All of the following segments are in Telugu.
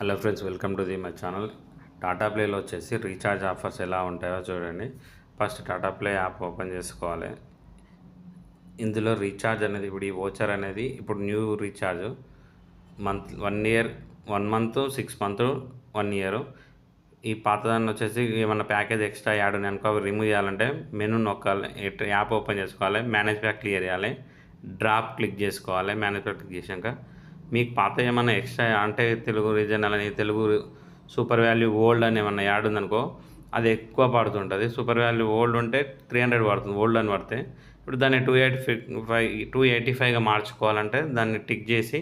Hello friends, welcome to my channel. Tata ప్లేలో వచ్చేసి రీఛార్జ్ ఆఫర్స్ ఎలా ఉంటాయో చూడండి. First Tata play app open చేసుకోవాలి. ఇందులో రీఛార్జ్ అనేది ఇప్పుడు ఈ వోచర్ అనేది ఇప్పుడు new recharge month 1 year 1 month 6 month 1 year. ఈ పాతదాన్ని వచ్చేసి ఏమన్నా ప్యాకేజ్ ఎక్స్ట్రా యాడ్ ఉన్నాయి అనుకో, అవి రిమూవ్ చేయాలంటే మెనూ నొక్కాలి, యాప్ ఓపెన్ చేసుకోవాలి, మేనేజ్ ప్యాక్ క్లియర్ చేయాలి, డ్రాప్ క్లిక్ చేసుకోవాలి. మేనేజ్ ప్యాక్ క్లిక్ చేసాక మీకు పాత ఏమన్నా ఎక్స్ట్రా అంటే తెలుగు రీజనల్ అని, తెలుగు సూపర్ వాల్యూ ఓల్డ్ అని ఏమన్నా యాడ్ ఉందనుకో, అది ఎక్కువ పడుతుంటుంది. సూపర్ వాల్యూ ఓల్డ్ ఉంటే 300 పడుతుంది, ఓల్డ్ అని పడితే. ఇప్పుడు దాన్ని 285గా మార్చుకోవాలంటే దాన్ని టిక్ చేసి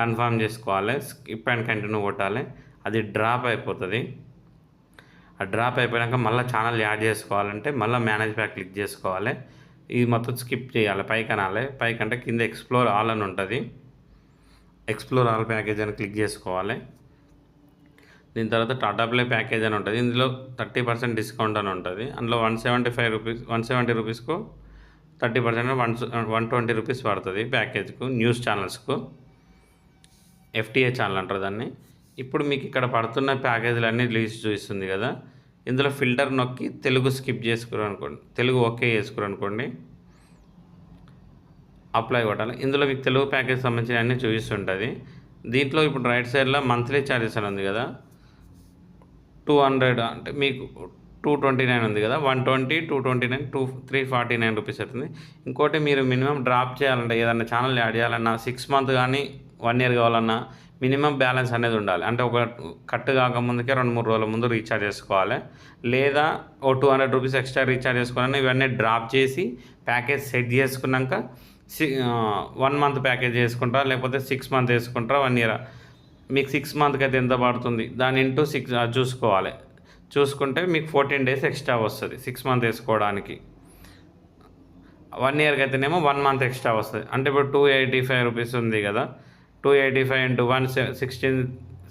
కన్ఫర్మ్ చేసుకోవాలి, స్కిప్ అండ్ కంటిన్యూ కొట్టాలి. అది డ్రాప్ అయిపోతుంది. ఆ డ్రాప్ అయిపోయాక మళ్ళీ ఛానల్ యాడ్ చేసుకోవాలంటే మళ్ళీ మేనేజ్ ప్యాక్ క్లిక్ చేసుకోవాలి. ఇది మొత్తం స్కిప్ చేయాలి, పైకి అనాలి. పైకంటే కింద ఎక్స్ప్లోర్ ఆల్ అని ఉంటుంది, ఎక్స్ప్లోర్ ఆల్ ప్యాకేజ్ అని క్లిక్ చేసుకోవాలి. దీని తర్వాత టాటా ప్లే ప్యాకేజ్ అని ఉంటుంది. ఇందులో 30% డిస్కౌంట్ అని ఉంటుంది. అందులో 170 రూపీస్కు 30%, 120 రూపీస్ పడుతుంది ప్యాకేజ్కు. న్యూస్ ఛానల్స్కు FTA ఛానల్ అంటారు దాన్ని. ఇప్పుడు మీకు ఇక్కడ పడుతున్న ప్యాకేజీలన్నీ లిస్ట్ చూపిస్తుంది కదా. ఇందులో ఫిల్టర్ నొక్కి తెలుగు స్కిప్ చేసుకురు అనుకోండి, తెలుగు ఓకే చేసుకురు అనుకోండి, అప్లై కొట్టాలి. ఇందులో మీకు తెలుగు ప్యాకేజ్ సంబంధించిన అన్నీ చూపిస్తుంటుంది. దీంట్లో ఇప్పుడు రైట్ సైడ్లో మంత్లీ ఛార్జెస్ అని ఉంది కదా, 200 అంటే మీకు 229 ఉంది కదా, 120, 229, 349 రూపీస్ అవుతుంది. ఇంకోటి మీరు మినిమం డ్రాప్ చేయాలంటే, ఏదన్నా ఛానల్ యాడ్ చేయాలన్నా 6 మంత్ కానీ 1 ఇయర్ కావాలన్నా మినిమం బ్యాలెన్స్ అనేది ఉండాలి. అంటే ఒక కట్ కాకముందుకే 2-3 రోజుల ముందు రీఛార్జ్ చేసుకోవాలి. లేదా ఓ 200 రూపీస్ ఎక్స్ట్రా రీఛార్జ్ చేసుకోవాలని ఇవన్నీ డ్రాప్ చేసి ప్యాకేజ్ సెట్ చేసుకున్నాక 1 మంత్ ప్యాకేజ్ చేసుకుంటారా, లేకపోతే 6 మంత్ వేసుకుంటారా, 1 ఇయర్. మీకు 6 మంత్కి అయితే ఎంత పడుతుంది, దాని ఇంటూ 6 చూసుకోవాలి. చూసుకుంటే మీకు 14 డేస్ ఎక్స్ట్రా వస్తుంది 6 మంత్ వేసుకోవడానికి. 1 ఇయర్కి అయితేనేమో 1 మంత్ ఎక్స్ట్రా వస్తుంది. అంటే ఇప్పుడు 285 రూపీస్ ఉంది కదా, 285 ఇంటూ 1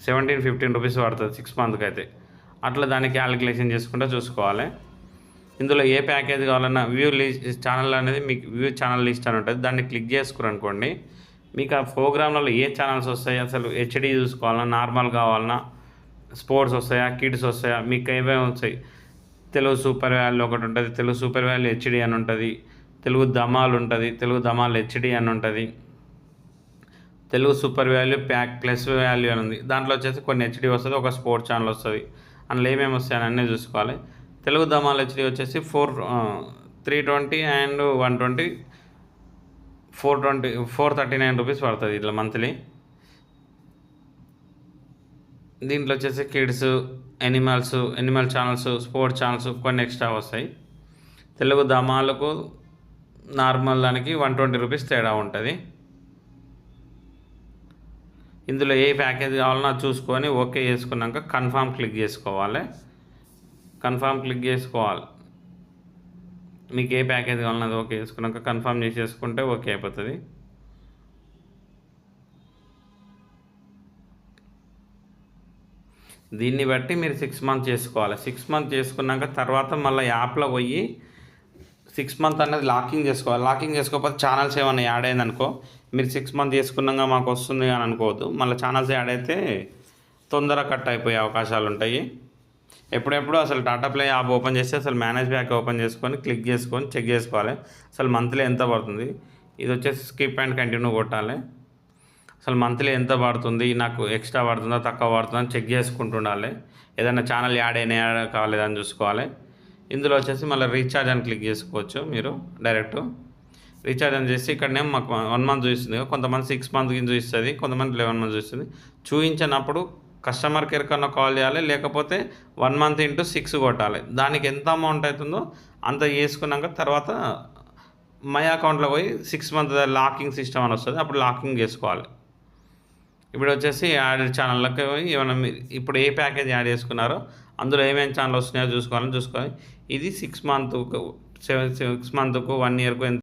17-15 రూపీస్ పడుతుంది 6 మంత్కి అయితే. అట్లా దాన్ని క్యాలిక్యులేషన్ చేసుకుంటూ చూసుకోవాలి. ఇందులో ఏ ప్యాకేజ్ కావాలన్నా వ్యూ లిస్ట్ ఛానల్ అనేది మీకు వ్యూ ఛానల్ లిస్ట్ అని ఉంటుంది. దాన్ని క్లిక్ చేసుకురనుకోండి, మీకు ఆ ప్రోగ్రాంలలో ఏ ఛానల్స్ వస్తాయి, అసలు HD చూసుకోవాలన్నా, నార్మల్ కావాలన్నా, స్పోర్ట్స్ వస్తాయా, కిడ్స్ వస్తాయా, మీకు ఏమేమి వస్తాయి. తెలుగు సూపర్ వాల్యూ ఒకటి ఉంటుంది, తెలుగు సూపర్ వాల్యూ HD అని ఉంటుంది, తెలుగు ధమాల్ ఉంటుంది, తెలుగు ధమాల్ HD అని ఉంటుంది, Telugu super value pack plus value అని ఉంది. దాంట్లో వచ్చేసి కొన్ని HD వస్తుంది, ఒక స్పోర్ట్స్ ఛానల్ వస్తుంది. అందులో ఏమేమి వస్తాయని అన్నీ చూసుకోవాలి. తెలుగు ధమాల్ HD వచ్చేసి 320 అండ్ 120 439 రూపీస్ పడుతుంది ఇట్లా మంత్లీ. దీంట్లో వచ్చేసి kids, Animal channels, sports channels కొన్ని ఎక్స్ట్రా వస్తాయి. తెలుగు ధమాలకు నార్మల్ దానికి 120 రూపీస్ తేడా ఉంటుంది. ఇందులో ఏ ప్యాకేజ్ కావాలన్నా చూసుకొని ఓకే చేసుకున్నాక కన్ఫర్మ్ క్లిక్ చేసుకోవాలి. మీకు ఏ ప్యాకేజ్ కావాలన్నా అది ఓకే చేసుకున్నాక కన్ఫర్మ్ చేసేసుకుంటే ఓకే అయిపోతుంది. దీన్ని బట్టి మీరు 6 మంత్ చేసుకోవాలి. 6 మంత్ చేసుకున్నాక తర్వాత మళ్ళీ యాప్లో పోయి 6 మంత్ అనేది లాకింగ్ చేసుకోవాలి. లాకింగ్ చేసుకోకపోతే ఛానల్స్ ఏమైనా యాడ్ అయిందనుకో, మీరు 6 మంత్ చేసుకున్నాక మాకు వస్తుంది అని అనుకోవద్దు. మళ్ళీ ఛానల్స్ యాడ్ అయితే తొందరగా కట్ అయిపోయే అవకాశాలు ఉంటాయి. ఎప్పుడెప్పుడు అసలు టాటా ప్లే యాప్ ఓపెన్ చేస్తే అసలు మేనేజ్ బ్యాక్ ఓపెన్ చేసుకొని క్లిక్ చేసుకొని చెక్ చేసుకోవాలి అసలు మంత్లీ ఎంత పడుతుంది. ఇది వచ్చేసి స్కిప్ అండ్ కంటిన్యూ కొట్టాలి. అసలు మంత్లీ ఎంత పడుతుంది, నాకు ఎక్స్ట్రా పడుతుందా తక్కువ పడుతుందా అని చెక్ చేసుకుంటుండాలి. ఏదైనా ఛానల్ యాడ్ అయినా కాలేదని చూసుకోవాలి. ఇందులో వచ్చేసి మళ్ళీ రీఛార్జ్ అని క్లిక్ చేసుకోవచ్చు. మీరు డైరెక్ట్ రీఛార్జ్ అని చేసి ఇక్కడనే మాకు 1 మంత్ చూపిస్తుంది, కొంతమంది 6 మంత్ చూపిస్తుంది, కొంతమంది 11 మంత్ చూపిస్తుంది. చూపించినప్పుడు కస్టమర్ కేర్ కన్నా కాల్ చేయాలి, లేకపోతే 1 మంత్ ఇంటూ 6 కొట్టాలి. దానికి ఎంత అమౌంట్ అవుతుందో అంత చేసుకున్నాక తర్వాత మై అకౌంట్లో పోయి 6 మంత్ లాకింగ్ సిస్టమ్ అని వస్తుంది, అప్పుడు లాకింగ్ చేసుకోవాలి. ఇప్పుడు వచ్చేసి యాడ్ ఛానళ్ళకి పోయి ఏమైనా ఇప్పుడు ఏ ప్యాకేజ్ యాడ్ చేసుకున్నారో అందులో ఏమేమి ఛానల్ వస్తున్నాయో చూసుకోవాలి. ఇది 6 మంత్కు 1 ఇయర్కు ఎంత